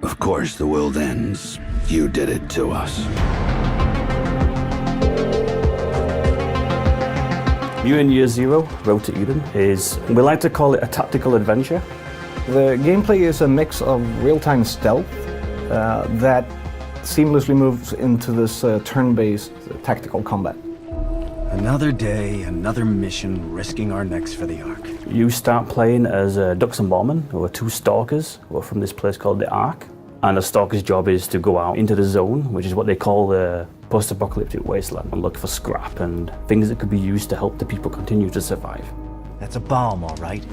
Of course the world ends. You did it to us. Mutant Year Zero, Road to Eden, is, we like to call it a tactical adventure. The gameplay is a mix of real-time stealth that seamlessly moves into this turn-based tactical combat. Another day, another mission, risking our necks for the Ark. You start playing as Dux and Borman, who are two stalkers who are from this place called the Ark. And a stalker's job is to go out into the zone, which is what they call the post-apocalyptic wasteland, and look for scrap and things that could be used to help the people continue to survive. That's a bomb, all right.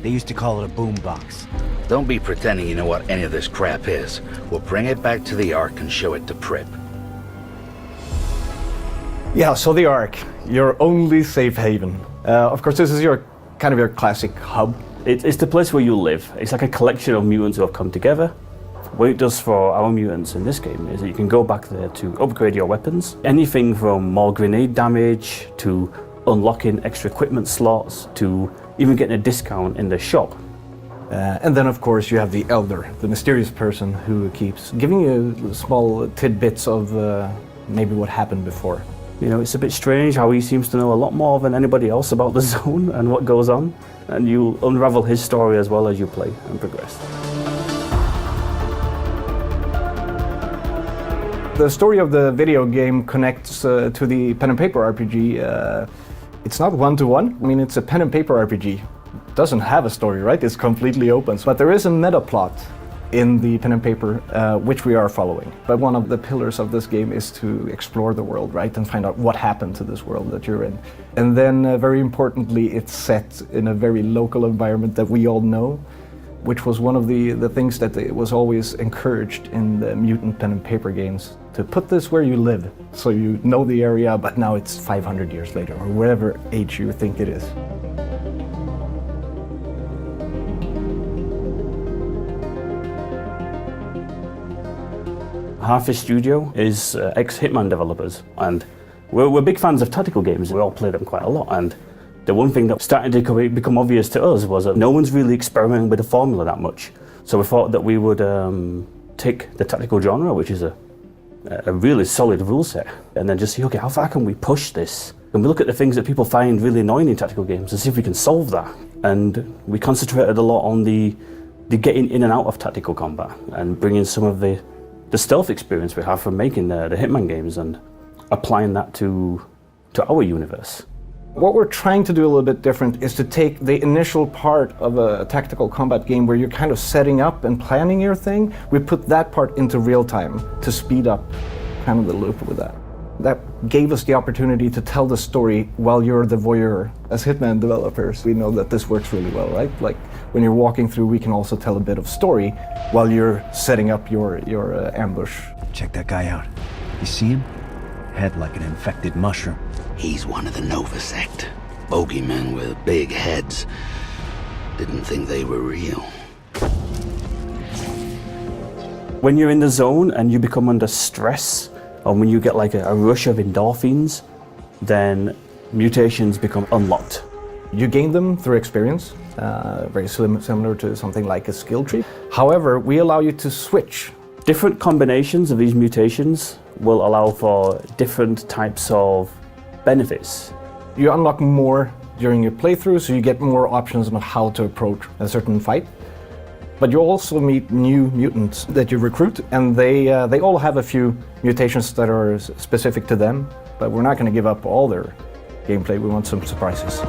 They used to call it a boombox. Don't be pretending you know what any of this crap is. We'll bring it back to the Ark and show it to Prip. Yeah, so the Ark, your only safe haven. Of course, this is your kind of your classic hub. It's the place where you live. It's like a collection of mutants who have come together. What it does for our mutants in this game is that you can go back there to upgrade your weapons. Anything from more grenade damage, to unlocking extra equipment slots, to even getting a discount in the shop. And then, of course, you have the Elder, the mysterious person who keeps giving you small tidbits of maybe what happened before. You know, it's a bit strange how he seems to know a lot more than anybody else about the zone and what goes on. And you unravel his story as well as you play and progress. The story of the video game connects to the pen and paper RPG. It's not one-to-one. I mean, it's a pen and paper RPG. It doesn't have a story, right? It's completely open. But there is a meta plot in the pen and paper, which we are following. But one of the pillars of this game is to explore the world, right? And find out what happened to this world that you're in. And then, very importantly, it's set in a very local environment that we all know, which was one of the things that was always encouraged in the mutant pen and paper games. To put this where you live, so you know the area, but now it's 500 years later, or whatever age you think it is. Harfish Studio is ex-Hitman developers, and we're big fans of tactical games. We all play them quite a lot, and the one thing that started to become obvious to us was that no one's really experimenting with the formula that much. So we thought that we would take the tactical genre, which is a really solid rule set, and then just see, okay, how far can we push this? And we look at the things that people find really annoying in tactical games and see if we can solve that. And we concentrated a lot on the getting in and out of tactical combat and bringing some of the stealth experience we have from making the Hitman games and applying that to our universe. What we're trying to do a little bit different is to take the initial part of a tactical combat game where you're kind of setting up and planning your thing. We put that part into real time to speed up kind of the loop with that. That gave us the opportunity to tell the story while you're the voyeur. As Hitman developers, we know that this works really well, right? Like when you're walking through, we can also tell a bit of story while you're setting up your ambush. Check that guy out. You see him? Head like an infected mushroom. He's one of the Nova sect. Bogeymen with big heads. Didn't think they were real. When you're in the zone and you become under stress, or when you get like a rush of endorphins, then mutations become unlocked. You gain them through experience, very similar to something like a skill tree. However, we allow you to switch. Different combinations of these mutations will allow for different types of benefits. You unlock more during your playthrough, so you get more options on how to approach a certain fight. But you also meet new mutants that you recruit, and they all have a few mutations that are specific to them, but we're not going to give up all their gameplay. We want some surprises.